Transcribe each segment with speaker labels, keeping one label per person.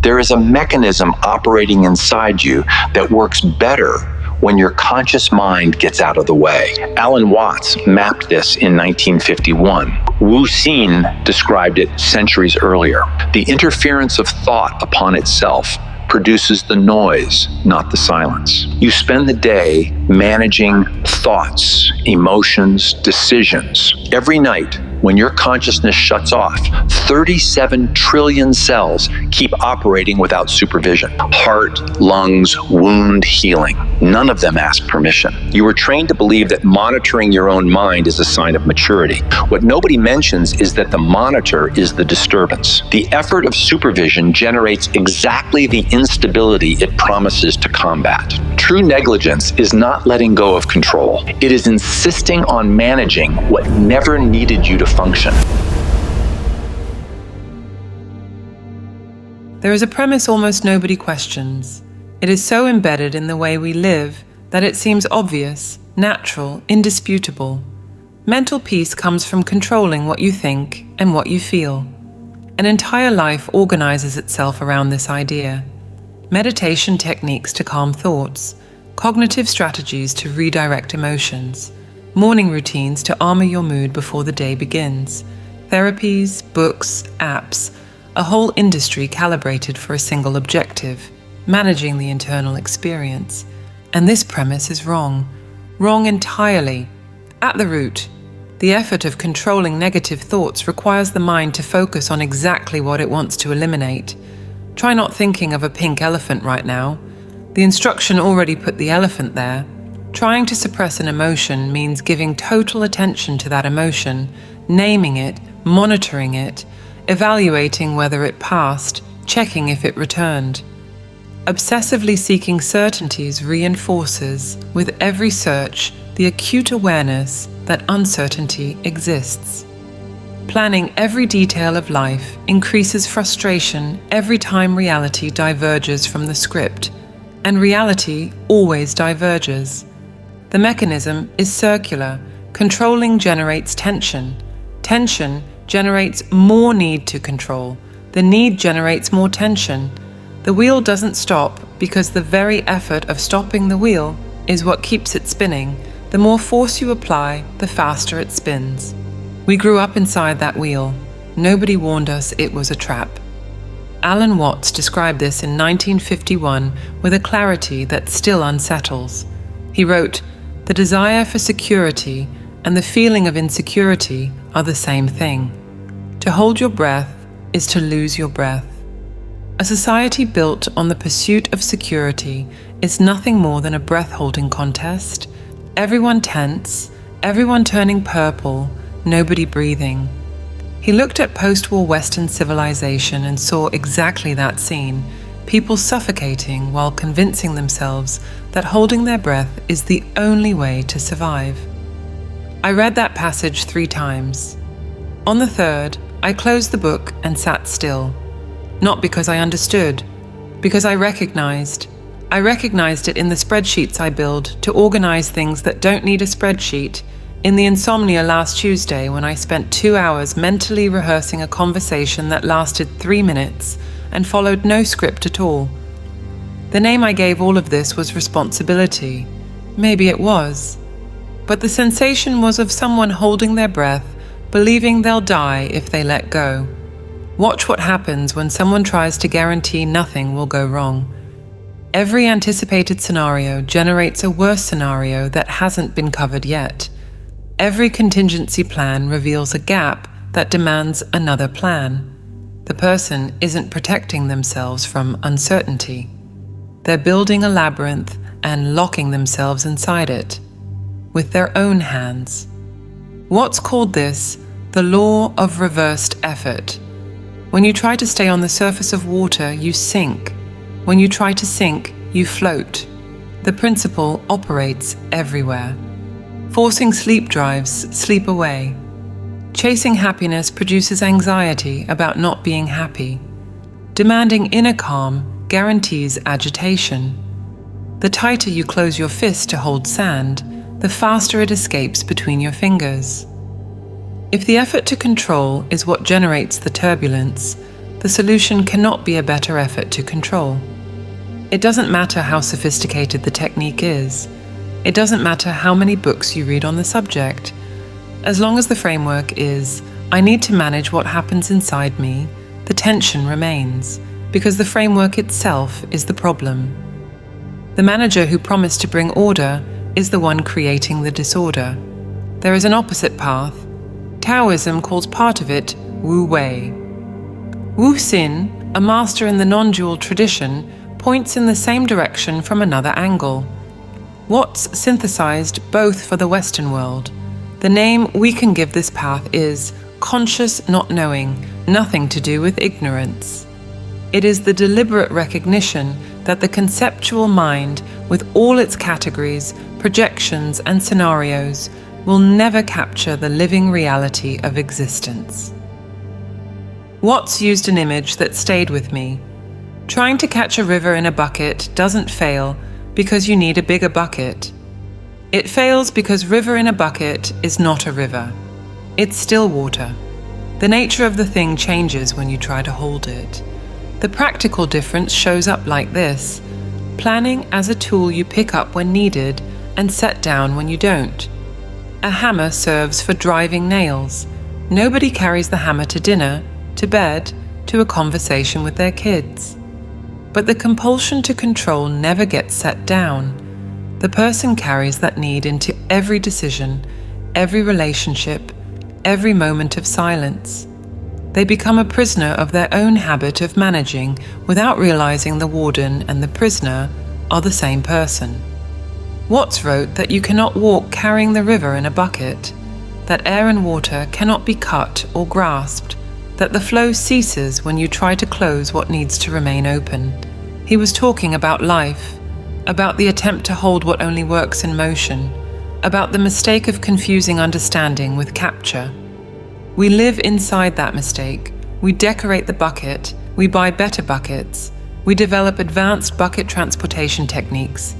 Speaker 1: There is a mechanism operating inside you that works better when your conscious mind gets out of the way. Alan Watts mapped this in 1951. Wu Xin described it centuries earlier. The interference of thought upon itself produces the noise, not the silence. You spend the day managing thoughts, emotions, decisions. Every night, when your consciousness shuts off, 37 trillion cells keep operating without supervision. Heart, lungs, wound healing. None of them ask permission. You were trained to believe that monitoring your own mind is a sign of maturity. What nobody mentions is that the monitor is the disturbance. The effort of supervision generates exactly the instability it promises to combat. True negligence is not letting go of control. It is insisting on managing what never needed you to function.
Speaker 2: There is a premise almost nobody questions. It is so embedded in the way we live that it seems obvious, natural, indisputable. Mental peace comes from controlling what you think and what you feel. An entire life organizes itself around this idea. Meditation techniques to calm thoughts, cognitive strategies to redirect emotions, morning routines to armor your mood before the day begins, therapies, books, apps, a whole industry calibrated for a single objective, managing the internal experience. And this premise is wrong. Wrong entirely. At the root, the effort of controlling negative thoughts requires the mind to focus on exactly what it wants to eliminate. Try not thinking of a pink elephant right now. The instruction already put the elephant there. Trying to suppress an emotion means giving total attention to that emotion, naming it, monitoring it, evaluating whether it passed, checking if it returned. Obsessively seeking certainties reinforces, with every search, the acute awareness that uncertainty exists. Planning every detail of life increases frustration every time reality diverges from the script, and reality always diverges. The mechanism is circular. Controlling generates tension. Tension generates more need to control. The need generates more tension. The wheel doesn't stop because the very effort of stopping the wheel is what keeps it spinning. The more force you apply, the faster it spins. We grew up inside that wheel. Nobody warned us it was a trap. Alan Watts described this in 1951 with a clarity that still unsettles. He wrote, "The desire for security and the feeling of insecurity are the same thing. To hold your breath is to lose your breath." A society built on the pursuit of security is nothing more than a breath-holding contest. Everyone tense, everyone turning purple, nobody breathing. He looked at post-war Western civilization and saw exactly that scene, people suffocating while convincing themselves that holding their breath is the only way to survive. I read that passage 3 times. On the third, I closed the book and sat still. Not because I understood, because I recognized. I recognized it in the spreadsheets I build to organize things that don't need a spreadsheet, in the insomnia last Tuesday when I spent 2 hours mentally rehearsing a conversation that lasted 3 minutes and followed no script at all. The name I gave all of this was responsibility. Maybe it was. But the sensation was of someone holding their breath, believing they'll die if they let go. Watch what happens when someone tries to guarantee nothing will go wrong. Every anticipated scenario generates a worse scenario that hasn't been covered yet. Every contingency plan reveals a gap that demands another plan. The person isn't protecting themselves from uncertainty. They're building a labyrinth and locking themselves inside it, with their own hands. Watts called this the law of reversed effort. When you try to stay on the surface of water, you sink. When you try to sink, you float. The principle operates everywhere. Forcing sleep drives sleep away. Chasing happiness produces anxiety about not being happy. Demanding inner calm guarantees agitation. The tighter you close your fist to hold sand, the faster it escapes between your fingers. If the effort to control is what generates the turbulence, the solution cannot be a better effort to control. It doesn't matter how sophisticated the technique is. It doesn't matter how many books you read on the subject. As long as the framework is, I need to manage what happens inside me, the tension remains, because the framework itself is the problem. The manager who promised to bring order is the one creating the disorder. There is an opposite path. Taoism calls part of it Wu Wei. Wu Xin, a master in the non-dual tradition, points in the same direction from another angle. What's synthesized both for the Western world? The name we can give this path is conscious not knowing, nothing to do with ignorance. It is the deliberate recognition that the conceptual mind, with all its categories, projections, and scenarios, will never capture the living reality of existence. Watts used an image that stayed with me. Trying to catch a river in a bucket doesn't fail because you need a bigger bucket. It fails because river in a bucket is not a river. It's still water. The nature of the thing changes when you try to hold it. The practical difference shows up like this: planning as a tool you pick up when needed and set down when you don't. A hammer serves for driving nails. Nobody carries the hammer to dinner, to bed, to a conversation with their kids. But the compulsion to control never gets set down. The person carries that need into every decision, every relationship, every moment of silence. They become a prisoner of their own habit of managing without realizing the warden and the prisoner are the same person. Watts wrote that you cannot walk carrying the river in a bucket, that air and water cannot be cut or grasped, that the flow ceases when you try to close what needs to remain open. He was talking about life, about the attempt to hold what only works in motion, about the mistake of confusing understanding with capture. We live inside that mistake. We decorate the bucket, we buy better buckets, we develop advanced bucket transportation techniques,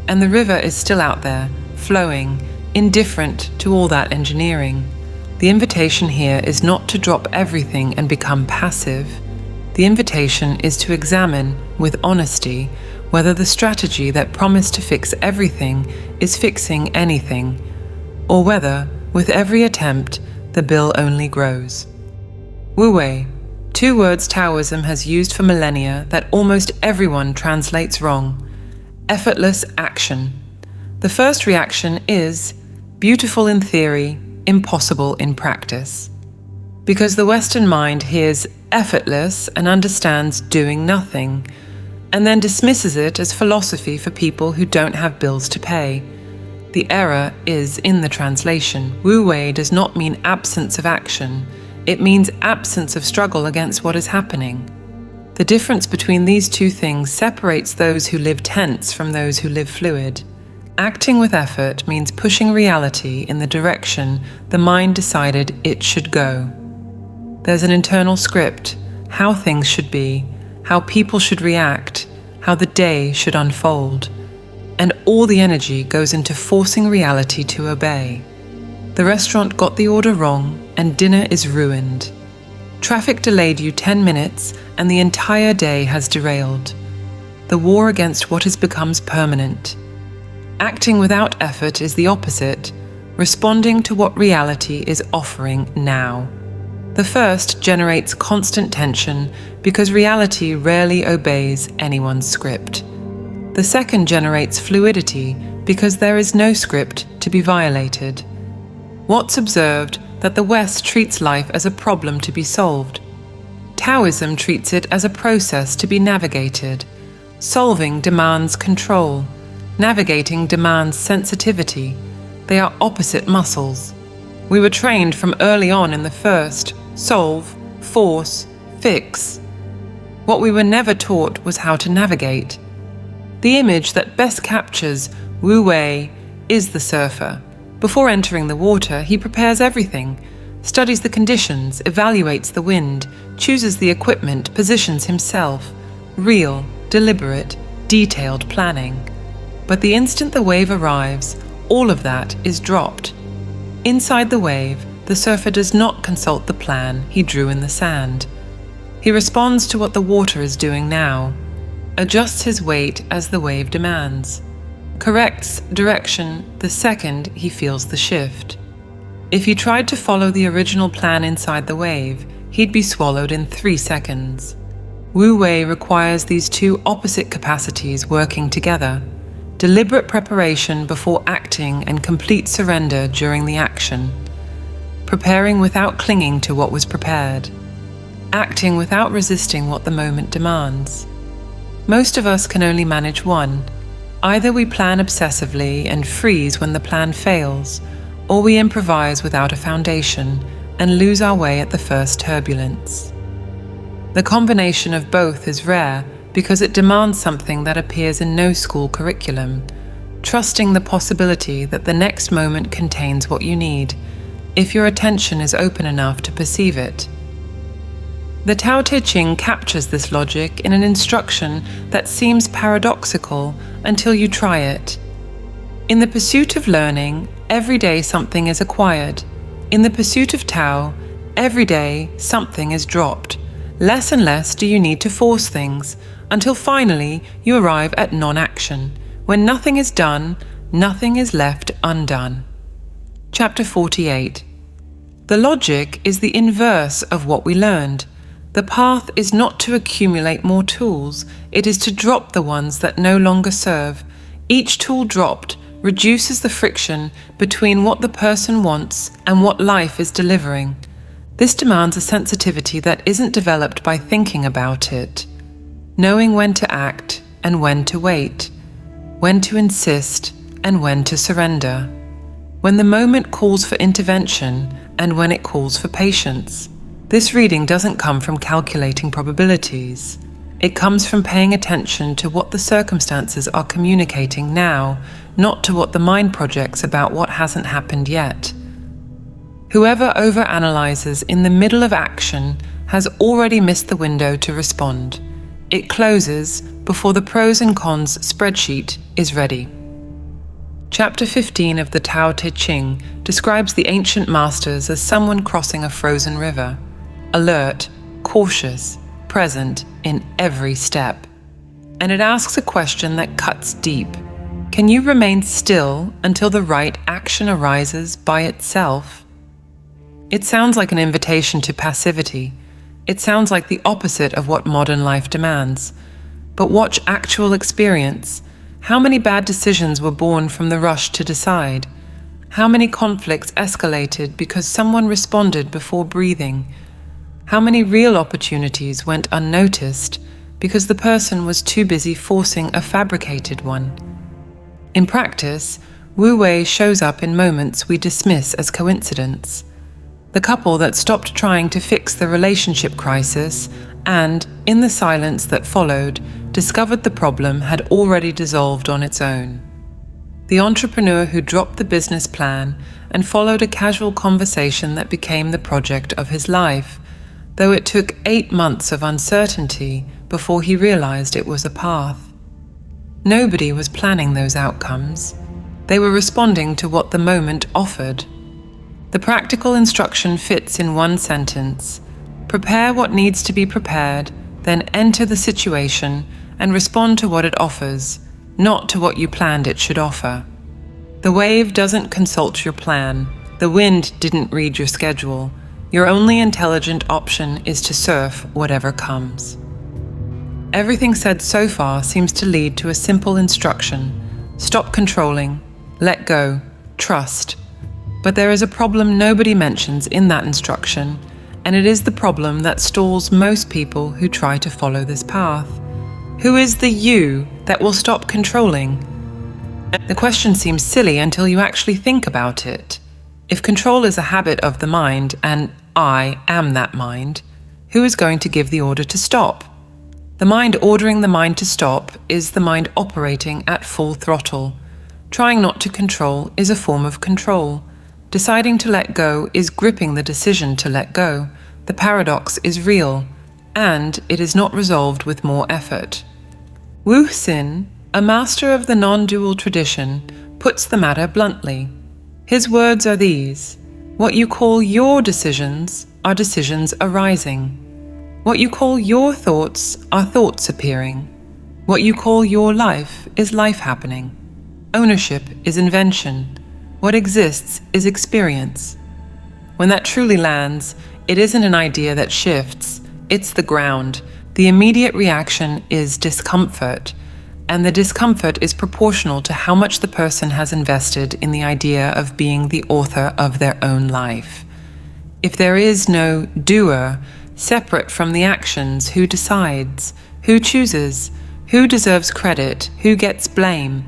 Speaker 2: and the river is still out there, flowing, indifferent to all that engineering. The invitation here is not to drop everything and become passive. The invitation is to examine, with honesty, whether the strategy that promised to fix everything is fixing anything, or whether, with every attempt, the bill only grows. Wu Wei, 2 words Taoism has used for millennia that almost everyone translates wrong. Effortless action. The first reaction is beautiful in theory, impossible in practice. Because the Western mind hears effortless and understands doing nothing, and then dismisses it as philosophy for people who don't have bills to pay. The error is in the translation. Wu Wei does not mean absence of action. It means absence of struggle against what is happening. The difference between these two things separates those who live tense from those who live fluid. Acting with effort means pushing reality in the direction the mind decided it should go. There's an internal script, how things should be, how people should react, how the day should unfold. And all the energy goes into forcing reality to obey. The restaurant got the order wrong and dinner is ruined. Traffic delayed you 10 minutes and the entire day has derailed. The war against what is becomes permanent. Acting without effort is the opposite, responding to what reality is offering now. The first generates constant tension because reality rarely obeys anyone's script. The second generates fluidity because there is no script to be violated. Watts observed that the West treats life as a problem to be solved. Taoism treats it as a process to be navigated. Solving demands control. Navigating demands sensitivity. They are opposite muscles. We were trained from early on in the first: solve, force, fix. What we were never taught was how to navigate. The image that best captures Wu Wei is the surfer. Before entering the water, he prepares everything, studies the conditions, evaluates the wind, chooses the equipment, positions himself. Real, deliberate, detailed planning. But the instant the wave arrives, all of that is dropped. Inside the wave, the surfer does not consult the plan he drew in the sand. He responds to what the water is doing now, adjusts his weight as the wave demands, corrects direction the second he feels the shift. If he tried to follow the original plan inside the wave, he'd be swallowed in 3 seconds. Wu Wei requires these two opposite capacities working together: deliberate preparation before acting and complete surrender during the action, preparing without clinging to what was prepared, acting without resisting what the moment demands. Most of us can only manage one. Either we plan obsessively and freeze when the plan fails, or we improvise without a foundation and lose our way at the first turbulence. The combination of both is rare because it demands something that appears in no school curriculum: trusting the possibility that the next moment contains what you need, if your attention is open enough to perceive it. The Tao Te Ching captures this logic in an instruction that seems paradoxical until you try it. In the pursuit of learning, every day something is acquired. In the pursuit of Tao, every day something is dropped. Less and less do you need to force things, until finally you arrive at non-action. When nothing is done, nothing is left undone. Chapter 48. The logic is the inverse of what we learned. The path is not to accumulate more tools, it is to drop the ones that no longer serve. Each tool dropped reduces the friction between what the person wants and what life is delivering. This demands a sensitivity that isn't developed by thinking about it, knowing when to act and when to wait, when to insist and when to surrender, when the moment calls for intervention and when it calls for patience. This reading doesn't come from calculating probabilities. It comes from paying attention to what the circumstances are communicating now, not to what the mind projects about what hasn't happened yet. Whoever overanalyzes in the middle of action has already missed the window to respond. It closes before the pros and cons spreadsheet is ready. Chapter 15 of the Tao Te Ching describes the ancient masters as someone crossing a frozen river, alert, cautious, present in every step. And it asks a question that cuts deep. Can you remain still until the right action arises by itself? It sounds like an invitation to passivity. It sounds like the opposite of what modern life demands. But watch actual experience. How many bad decisions were born from the rush to decide? How many conflicts escalated because someone responded before breathing? How many real opportunities went unnoticed because the person was too busy forcing a fabricated one? In practice, Wu Wei shows up in moments we dismiss as coincidence. The couple that stopped trying to fix the relationship crisis and, in the silence that followed, discovered the problem had already dissolved on its own. The entrepreneur who dropped the business plan and followed a casual conversation that became the project of his life, though it took 8 months of uncertainty before he realized it was a path. Nobody was planning those outcomes. They were responding to what the moment offered. The practical instruction fits in one sentence: prepare what needs to be prepared, then enter the situation and respond to what it offers, not to what you planned it should offer. The wave doesn't consult your plan. The wind didn't read your schedule. Your only intelligent option is to surf whatever comes. Everything said so far seems to lead to a simple instruction: stop controlling, let go, trust. But there is a problem nobody mentions in that instruction, and it is the problem that stalls most people who try to follow this path. Who is the you that will stop controlling? The question seems silly until you actually think about it. If control is a habit of the mind, and I am that mind, who is going to give the order to stop? The mind ordering the mind to stop is the mind operating at full throttle. Trying not to control is a form of control. Deciding to let go is gripping the decision to let go. The paradox is real, and it is not resolved with more effort. Wu Xin, a master of the non-dual tradition, puts the matter bluntly. His words are these: what you call your decisions are decisions arising. What you call your thoughts are thoughts appearing. What you call your life is life happening. Ownership is invention. What exists is experience. When that truly lands, it isn't an idea that shifts, it's the ground. The immediate reaction is discomfort, and the discomfort is proportional to how much the person has invested in the idea of being the author of their own life. If there is no doer, separate from the actions, who decides, who chooses, who deserves credit, who gets blame,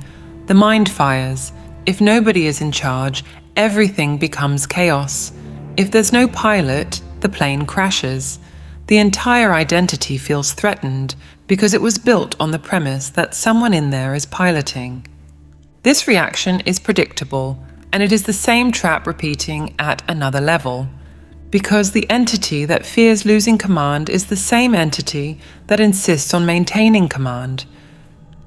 Speaker 2: the mind fires. If nobody is in charge, everything becomes chaos. If there's no pilot, the plane crashes. The entire identity feels threatened because it was built on the premise that someone in there is piloting. This reaction is predictable, and it is the same trap repeating at another level, because the entity that fears losing command is the same entity that insists on maintaining command.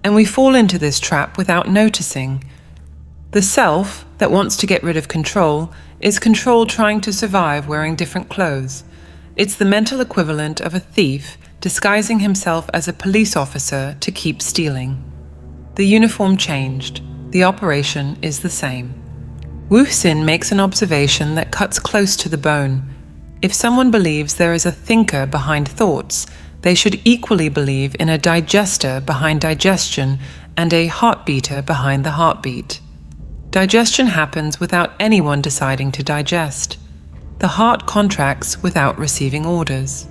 Speaker 2: And we fall into this trap without noticing. The self that wants to get rid of control is control trying to survive wearing different clothes. It's the mental equivalent of a thief disguising himself as a police officer to keep stealing. The uniform changed. The operation is the same. Wu Xin makes an observation that cuts close to the bone. If someone believes there is a thinker behind thoughts, they should equally believe in a digester behind digestion and a heartbeater behind the heartbeat. Digestion happens without anyone deciding to digest. The heart contracts without receiving orders.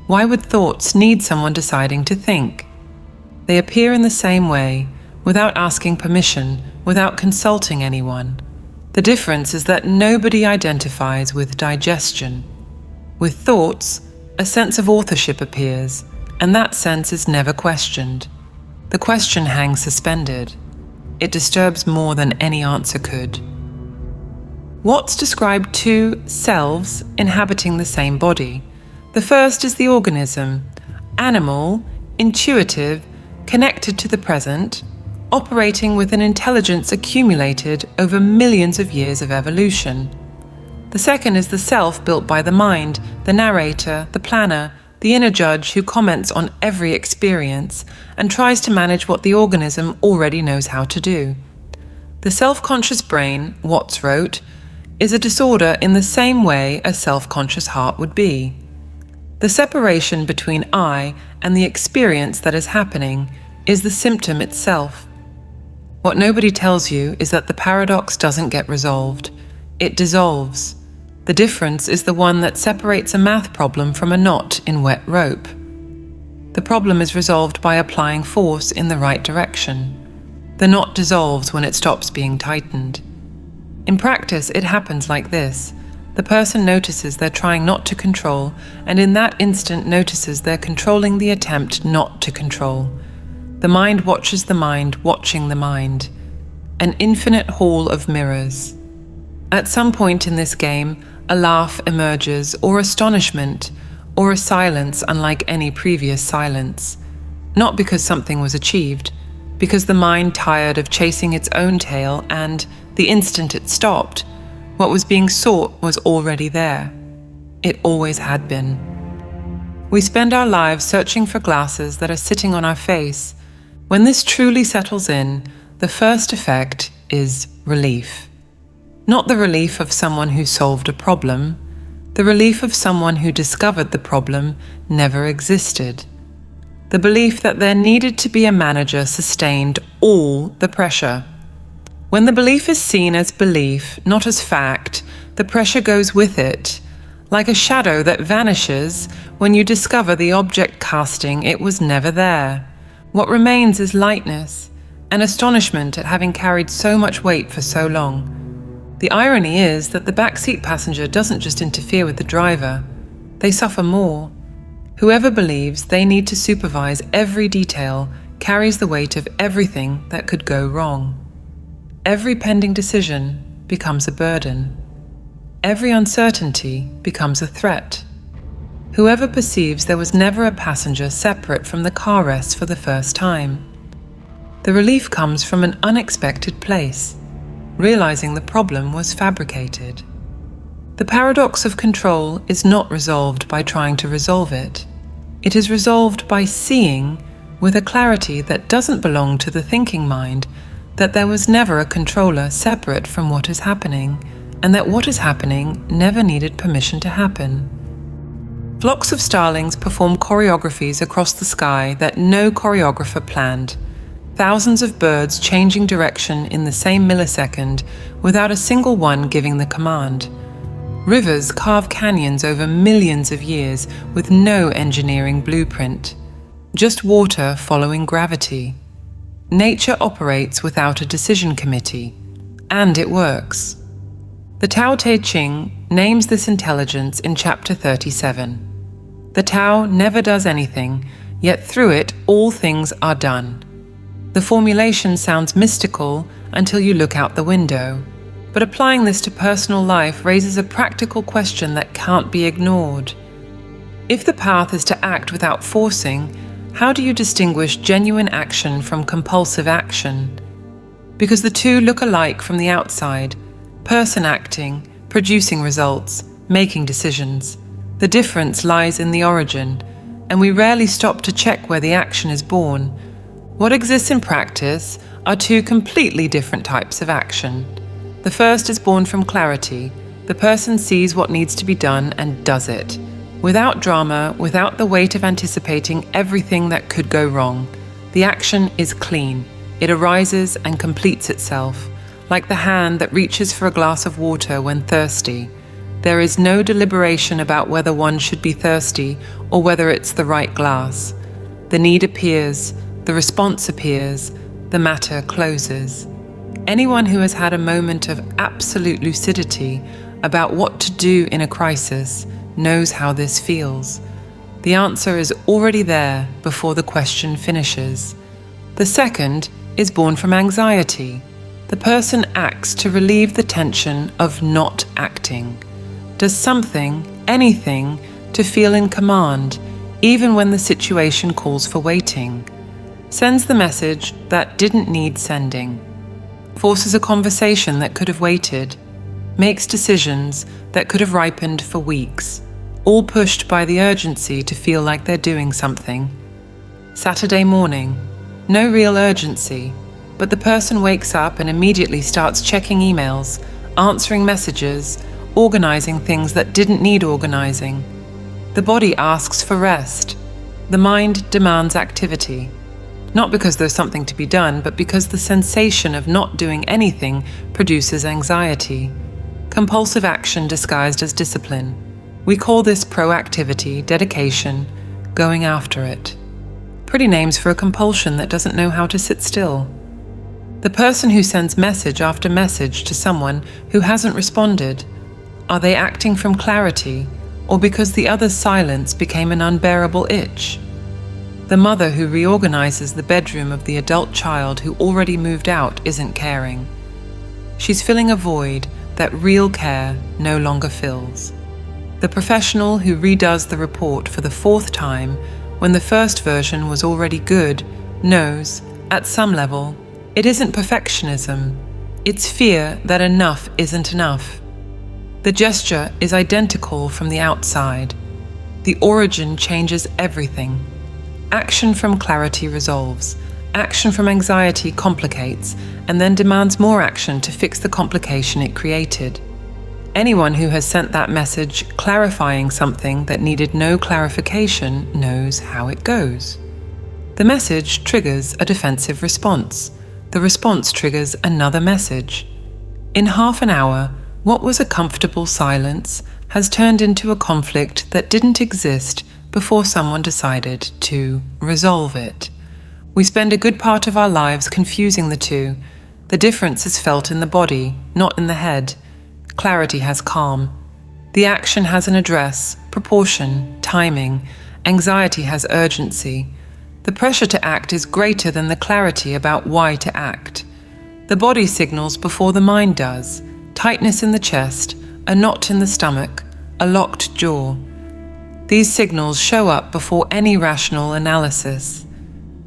Speaker 2: Why would thoughts need someone deciding to think? They appear in the same way, without asking permission, without consulting anyone. The difference is that nobody identifies with digestion. With thoughts, a sense of authorship appears, and that sense is never questioned. The question hangs suspended. It disturbs more than any answer could. Watts described two selves inhabiting the same body. The first is the organism, animal, intuitive, connected to the present, operating with an intelligence accumulated over millions of years of evolution. The second is the self built by the mind, the narrator, the planner, the inner judge who comments on every experience and tries to manage what the organism already knows how to do. The self-conscious brain, Watts wrote, is a disorder in the same way a self-conscious heart would be. The separation between I and the experience that is happening is the symptom itself. What nobody tells you is that the paradox doesn't get resolved. It dissolves. The difference is the one that separates a math problem from a knot in wet rope. The problem is resolved by applying force in the right direction. The knot dissolves when it stops being tightened. In practice, it happens like this. The person notices they're trying not to control, and in that instant notices they're controlling the attempt not to control. The mind watches the mind watching the mind. An infinite hall of mirrors. At some point in this game, a laugh emerges, or astonishment, or a silence unlike any previous silence. Not because something was achieved, because the mind tired of chasing its own tail and, the instant it stopped, what was being sought was already there. It always had been. We spend our lives searching for glasses that are sitting on our face. When this truly settles in, the first effect is relief. Not the relief of someone who solved a problem. The relief of someone who discovered the problem never existed. The belief that there needed to be a manager sustained all the pressure. When the belief is seen as belief, not as fact, the pressure goes with it, like a shadow that vanishes when you discover the object casting it was never there. What remains is lightness, and astonishment at having carried so much weight for so long. The irony is that the backseat passenger doesn't just interfere with the driver, they suffer more. Whoever believes they need to supervise every detail carries the weight of everything that could go wrong. Every pending decision becomes a burden. Every uncertainty becomes a threat. Whoever perceives there was never a passenger separate from the car rest for the first time. The relief comes from an unexpected place, realizing the problem was fabricated. The paradox of control is not resolved by trying to resolve it. It is resolved by seeing, with a clarity that doesn't belong to the thinking mind, that there was never a controller separate from what is happening, and that what is happening never needed permission to happen. Flocks of starlings perform choreographies across the sky that no choreographer planned. Thousands of birds changing direction in the same millisecond without a single one giving the command. Rivers carve canyons over millions of years with no engineering blueprint. Just water following gravity. Nature operates without a decision committee. And it works. The Tao Te Ching names this intelligence in chapter 37. The Tao never does anything, yet through it all things are done. The formulation sounds mystical until you look out the window, but applying this to personal life raises a practical question that can't be ignored. If the path is to act without forcing, how do you distinguish genuine action from compulsive action? Because the two look alike from the outside, person acting, producing results, making decisions. The difference lies in the origin, and we rarely stop to check where the action is born. What exists in practice are two completely different types of action. The first is born from clarity. The person sees what needs to be done and does it. Without drama, without the weight of anticipating everything that could go wrong. The action is clean. It arises and completes itself, like the hand that reaches for a glass of water when thirsty. There is no deliberation about whether one should be thirsty or whether it's the right glass. The need appears, the response appears, the matter closes. Anyone who has had a moment of absolute lucidity about what to do in a crisis knows how this feels. The answer is already there before the question finishes. The second is born from anxiety. The person acts to relieve the tension of not acting. Does something, anything, to feel in command, even when the situation calls for waiting. Sends the message that didn't need sending. Forces a conversation that could have waited. Makes decisions that could have ripened for weeks, all pushed by the urgency to feel like they're doing something. Saturday morning, no real urgency, but the person wakes up and immediately starts checking emails, answering messages, organizing things that didn't need organizing. The body asks for rest. The mind demands activity. Not because there's something to be done, but because the sensation of not doing anything produces anxiety. Compulsive action disguised as discipline. We call this proactivity, dedication, going after it. Pretty names for a compulsion that doesn't know how to sit still. The person who sends message after message to someone who hasn't responded, are they acting from clarity or because the other's silence became an unbearable itch? The mother who reorganizes the bedroom of the adult child who already moved out isn't caring. She's filling a void that real care no longer fills. The professional who redoes the report for the fourth time when the first version was already good knows, at some level, it isn't perfectionism, it's fear that enough isn't enough. The gesture is identical from the outside. The origin changes everything. Action from clarity resolves. Action from anxiety complicates, and then demands more action to fix the complication it created. Anyone who has sent that message clarifying something that needed no clarification knows how it goes. The message triggers a defensive response. The response triggers another message. In half an hour, what was a comfortable silence has turned into a conflict that didn't exist before someone decided to resolve it. We spend a good part of our lives confusing the two. The difference is felt in the body, not in the head. Clarity has calm. The action has an address, proportion, timing. Anxiety has urgency. The pressure to act is greater than the clarity about why to act. The body signals before the mind does. Tightness in the chest, a knot in the stomach, a locked jaw. These signals show up before any rational analysis.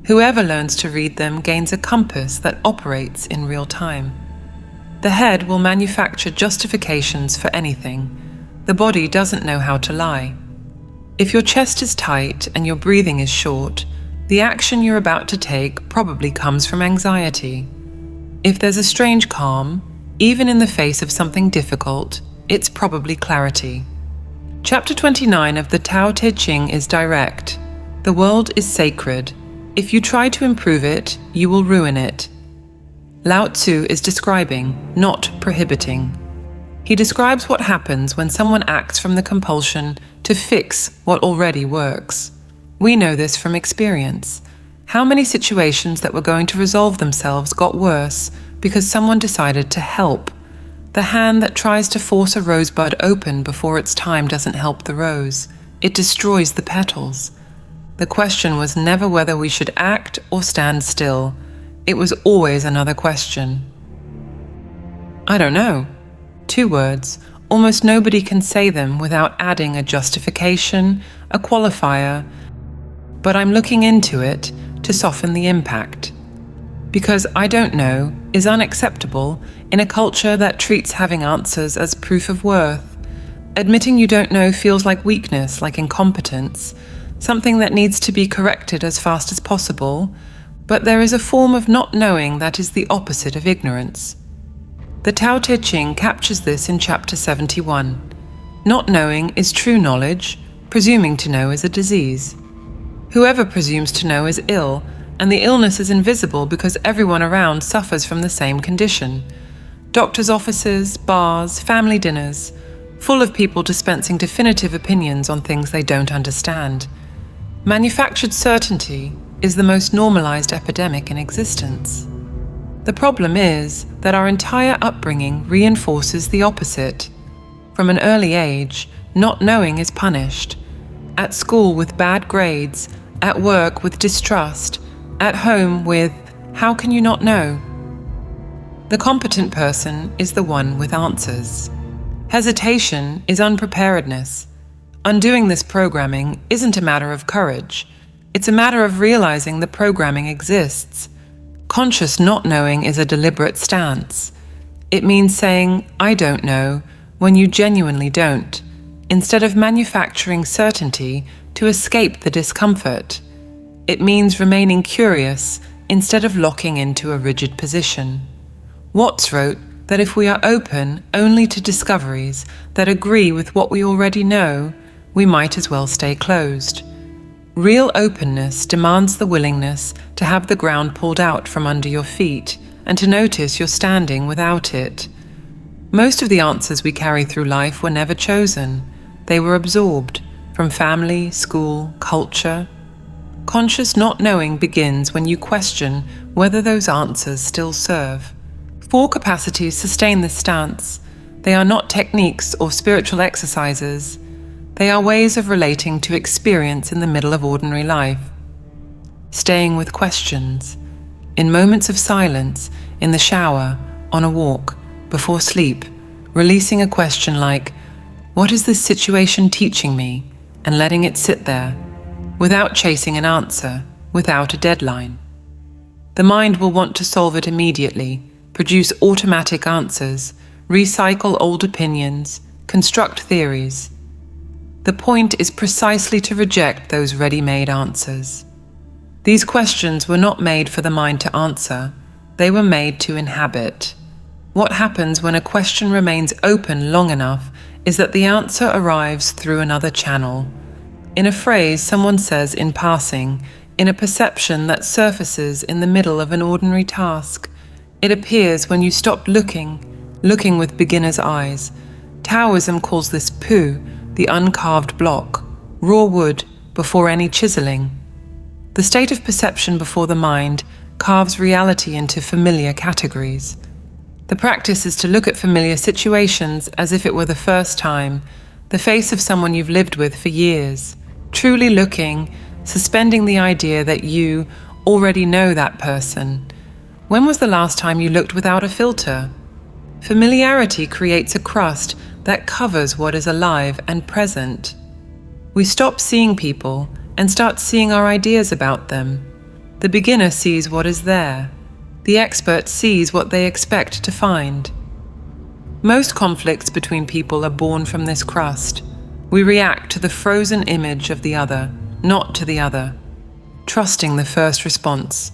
Speaker 2: Whoever learns to read them gains a compass that operates in real time. The head will manufacture justifications for anything. The body doesn't know how to lie. If your chest is tight and your breathing is short, the action you're about to take probably comes from anxiety. If there's a strange calm, even in the face of something difficult, it's probably clarity. Chapter 29 of the Tao Te Ching is direct. The world is sacred. If you try to improve it, you will ruin it. Lao Tzu is describing, not prohibiting. He describes what happens when someone acts from the compulsion to fix what already works. We know this from experience. How many situations that were going to resolve themselves got worse because someone decided to help? The hand that tries to force a rosebud open before its time doesn't help the rose. It destroys the petals. The question was never whether we should act or stand still. It was always another question. I don't know. 2 words. Almost nobody can say them without adding a justification, a qualifier, but I'm looking into it to soften the impact. Because I don't know is unacceptable in a culture that treats having answers as proof of worth. Admitting you don't know feels like weakness, like incompetence, something that needs to be corrected as fast as possible, but there is a form of not knowing that is the opposite of ignorance. The Tao Te Ching captures this in chapter 71. Not knowing is true knowledge, presuming to know is a disease. Whoever presumes to know is ill, and the illness is invisible because everyone around suffers from the same condition. Doctors' offices, bars, family dinners, full of people dispensing definitive opinions on things they don't understand. Manufactured certainty is the most normalized epidemic in existence. The problem is that our entire upbringing reinforces the opposite. From an early age, not knowing is punished. At school with bad grades, at work with distrust, at home with, how can you not know? The competent person is the one with answers. Hesitation is unpreparedness. Undoing this programming isn't a matter of courage. It's a matter of realizing the programming exists. Conscious not knowing is a deliberate stance. It means saying, I don't know, when you genuinely don't, instead of manufacturing certainty to escape the discomfort. It means remaining curious instead of locking into a rigid position. Watts wrote that if we are open only to discoveries that agree with what we already know, we might as well stay closed. Real openness demands the willingness to have the ground pulled out from under your feet and to notice you're standing without it. Most of the answers we carry through life were never chosen. They were absorbed from family, school, culture. Conscious not knowing begins when you question whether those answers still serve. 4 capacities sustain this stance. They are not techniques or spiritual exercises. They are ways of relating to experience in the middle of ordinary life. Staying with questions. In moments of silence, in the shower, on a walk, before sleep, releasing a question like, what is this situation teaching me? And letting it sit there, without chasing an answer, without a deadline. The mind will want to solve it immediately, produce automatic answers, recycle old opinions, construct theories. The point is precisely to reject those ready-made answers. These questions were not made for the mind to answer, they were made to inhabit. What happens when a question remains open long enough is that the answer arrives through another channel. In a phrase someone says in passing, in a perception that surfaces in the middle of an ordinary task. It appears when you stop looking with beginner's eyes. Taoism calls this pu, the uncarved block, raw wood before any chiseling. The state of perception before the mind carves reality into familiar categories. The practice is to look at familiar situations as if it were the first time, the face of someone you've lived with for years, truly looking, suspending the idea that you already know that person. When was the last time you looked without a filter? Familiarity creates a crust that covers what is alive and present. We stop seeing people and start seeing our ideas about them. The beginner sees what is there. The expert sees what they expect to find. Most conflicts between people are born from this crust. We react to the frozen image of the other, not to the other, trusting the first response.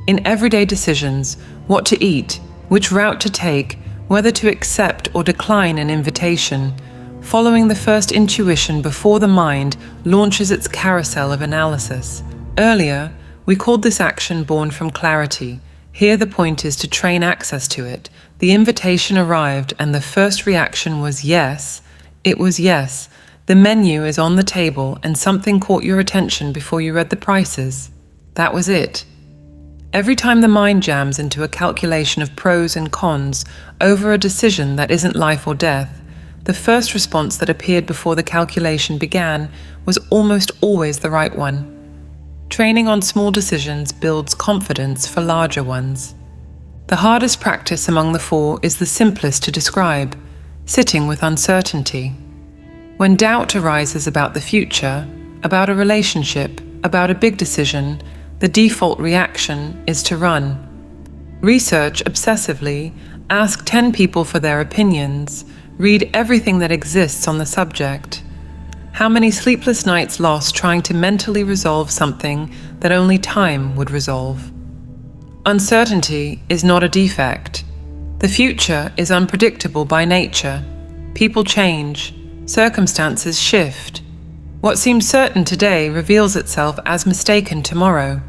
Speaker 2: In everyday decisions, what to eat, which route to take, whether to accept or decline an invitation, following the first intuition before the mind launches its carousel of analysis. Earlier, we called this action born from clarity. Here the point is to train access to it. The invitation arrived and the first reaction was yes. It was yes. The menu is on the table and something caught your attention before you read the prices. That was it. Every time the mind jams into a calculation of pros and cons over a decision that isn't life or death, the first response that appeared before the calculation began was almost always the right one. Training on small decisions builds confidence for larger ones. The hardest practice among the four is the simplest to describe: sitting with uncertainty. When doubt arises about the future, about a relationship, about a big decision, the default reaction is to run. Research obsessively, ask 10 people for their opinions, read everything that exists on the subject. How many sleepless nights lost trying to mentally resolve something that only time would resolve? Uncertainty is not a defect. The future is unpredictable by nature. People change. Circumstances shift. What seems certain today reveals itself as mistaken tomorrow.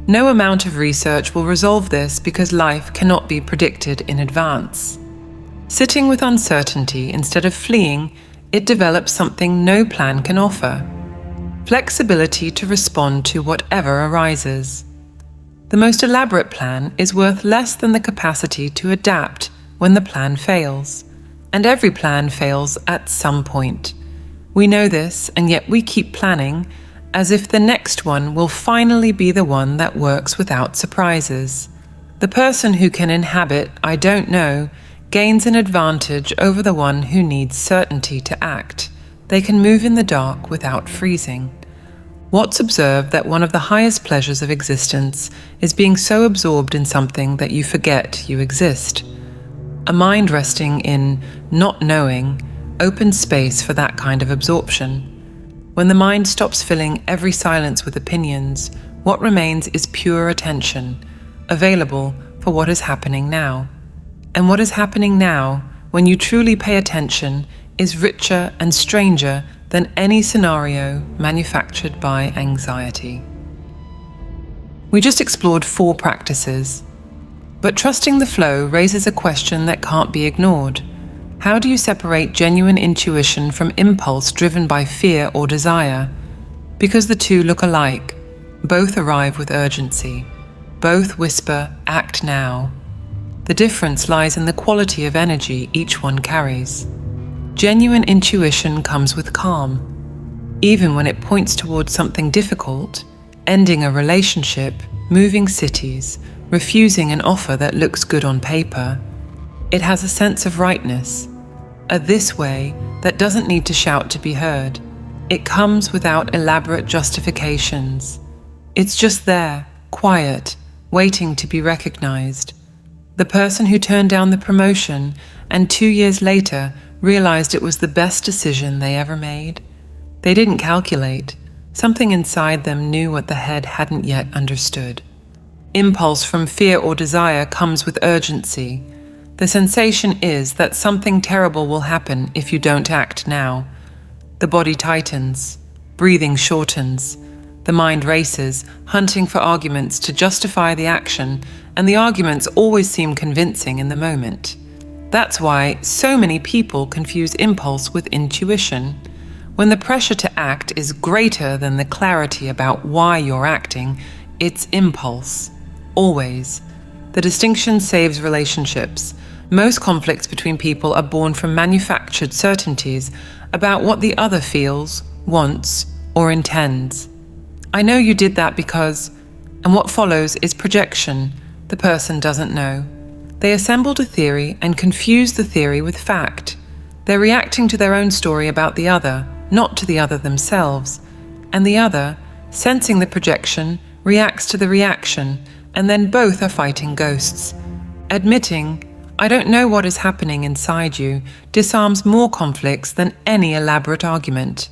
Speaker 2: No amount of research will resolve this because life cannot be predicted in advance. Sitting with uncertainty instead of fleeing, it develops something no plan can offer: flexibility to respond to whatever arises. The most elaborate plan is worth less than the capacity to adapt when the plan fails. And every plan fails at some point. We know this, and yet we keep planning as if the next one will finally be the one that works without surprises. The person who can inhabit "I don't know" gains an advantage over the one who needs certainty to act. They can move in the dark without freezing. Watts observed that one of the highest pleasures of existence is being so absorbed in something that you forget you exist. A mind resting in not knowing opens space for that kind of absorption. When the mind stops filling every silence with opinions, what remains is pure attention, available for what is happening now. And what is happening now, when you truly pay attention, is richer and stranger than any scenario manufactured by anxiety. We just explored 4 practices, but trusting the flow raises a question that can't be ignored. How do you separate genuine intuition from impulse driven by fear or desire? Because the two look alike, both arrive with urgency, both whisper, "Act now." The difference lies in the quality of energy each one carries. Genuine intuition comes with calm. Even when it points towards something difficult, ending a relationship, moving cities, refusing an offer that looks good on paper, it has a sense of rightness, a this way that doesn't need to shout to be heard. It comes without elaborate justifications. It's just there, quiet, waiting to be recognized. The person who turned down the promotion and 2 years later realized it was the best decision they ever made. They didn't calculate. Something inside them knew what the head hadn't yet understood. Impulse from fear or desire comes with urgency. The sensation is that something terrible will happen if you don't act now. The body tightens, breathing shortens, the mind races, hunting for arguments to justify the action, and the arguments always seem convincing in the moment. That's why so many people confuse impulse with intuition. When the pressure to act is greater than the clarity about why you're acting, it's impulse. Always. The distinction saves relationships. Most conflicts between people are born from manufactured certainties about what the other feels, wants, or intends. I know you did that because, and what follows is projection. The person doesn't know. They assembled a theory and confused the theory with fact. They're reacting to their own story about the other, not to the other themselves. And the other, sensing the projection, reacts to the reaction, and then both are fighting ghosts. Admitting, I don't know what is happening inside you disarms more conflicts than any elaborate argument.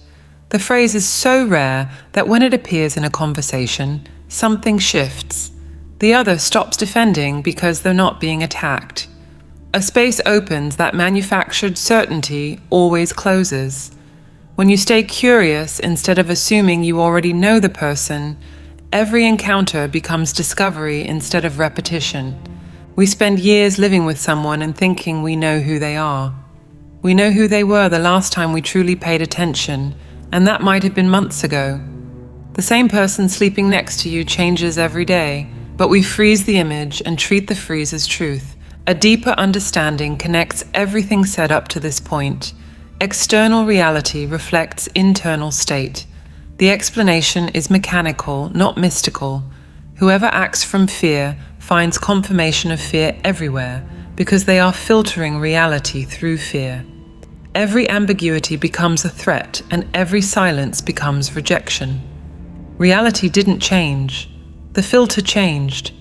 Speaker 2: The phrase is so rare that when it appears in a conversation, something shifts. The other stops defending because they're not being attacked. A space opens that manufactured certainty always closes. When you stay curious instead of assuming you already know the person, every encounter becomes discovery instead of repetition. We spend years living with someone and thinking we know who they are. We know who they were the last time we truly paid attention, and that might have been months ago. The same person sleeping next to you changes every day, but we freeze the image and treat the freeze as truth. A deeper understanding connects everything said up to this point. External reality reflects internal state. The explanation is mechanical, not mystical. Whoever acts from fear finds confirmation of fear everywhere because they are filtering reality through fear. Every ambiguity becomes a threat and every silence becomes rejection. Reality didn't change. The filter changed.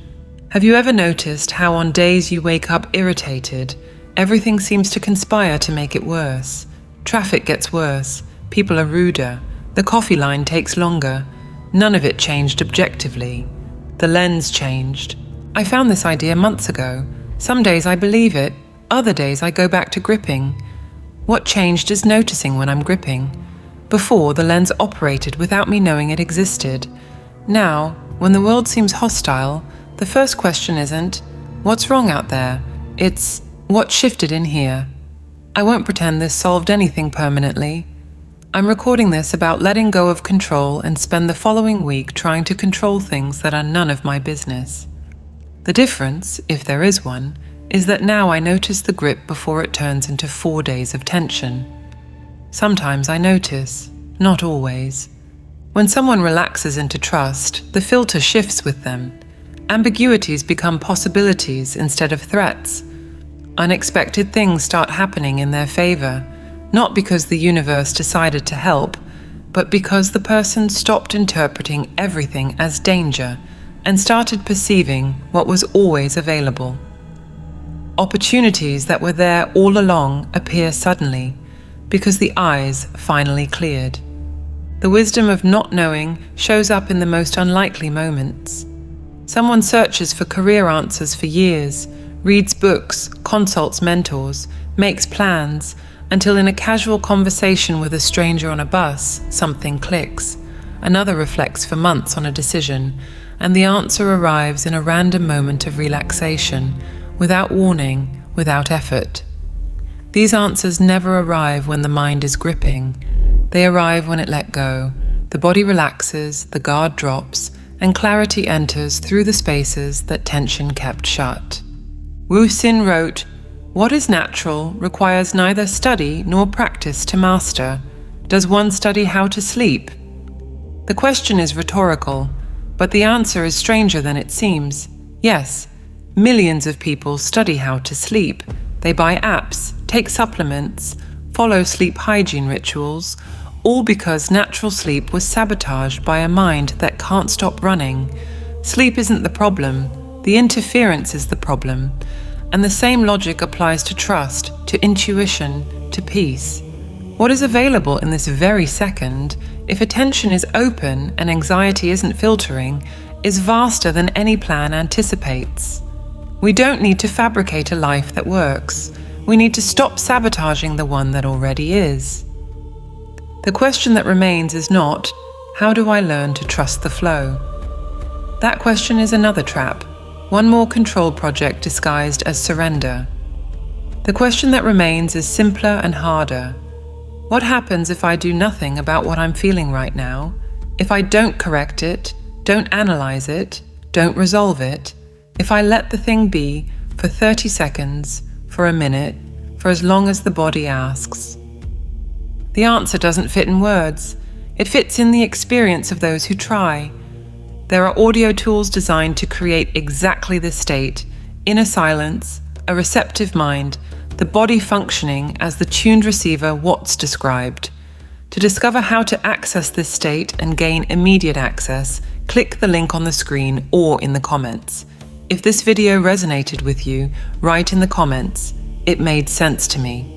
Speaker 2: Have you ever noticed how on days you wake up irritated, everything seems to conspire to make it worse? Traffic gets worse, people are ruder, the coffee line takes longer. None of it changed objectively. The lens changed. I found this idea months ago. Some days I believe it, other days I go back to gripping. What changed is noticing when I'm gripping. Before, the lens operated without me knowing it existed. Now, when the world seems hostile, the first question isn't, what's wrong out there? It's, what shifted in here? I won't pretend this solved anything permanently. I'm recording this about letting go of control and spend the following week trying to control things that are none of my business. The difference, if there is one, is that now I notice the grip before it turns into 4 days of tension. Sometimes I notice, not always. When someone relaxes into trust, the filter shifts with them. Ambiguities become possibilities instead of threats. Unexpected things start happening in their favor, not because the universe decided to help, but because the person stopped interpreting everything as danger and started perceiving what was always available. Opportunities that were there all along appear suddenly because the eyes finally cleared. The wisdom of not knowing shows up in the most unlikely moments. Someone searches for career answers for years, reads books, consults mentors, makes plans, until in a casual conversation with a stranger on a bus, something clicks. Another reflects for months on a decision, and the answer arrives in a random moment of relaxation, without warning, without effort. These answers never arrive when the mind is gripping. They arrive when it let go. The body relaxes, the guard drops, and clarity enters through the spaces that tension kept shut. Wu Xin wrote, "What is natural requires neither study nor practice to master. Does one study how to sleep?" The question is rhetorical, but the answer is stranger than it seems. Yes, millions of people study how to sleep. They buy apps, take supplements, follow sleep hygiene rituals, all because natural sleep was sabotaged by a mind that can't stop running. Sleep isn't the problem, the interference is the problem. And the same logic applies to trust, to intuition, to peace. What is available in this very second, if attention is open and anxiety isn't filtering, is vaster than any plan anticipates. We don't need to fabricate a life that works. We need to stop sabotaging the one that already is. The question that remains is not, how do I learn to trust the flow? That question is another trap, one more control project disguised as surrender. The question that remains is simpler and harder. What happens if I do nothing about what I'm feeling right now? If I don't correct it, don't analyze it, don't resolve it? If I let the thing be for 30 seconds, for a minute, for as long as the body asks? The answer doesn't fit in words. It fits in the experience of those who try. There are audio tools designed to create exactly this state: inner silence, a receptive mind, the body functioning as the tuned receiver Watts described. To discover how to access this state and gain immediate access, click the link on the screen or in the comments. If this video resonated with you, write in the comments, "It made sense to me."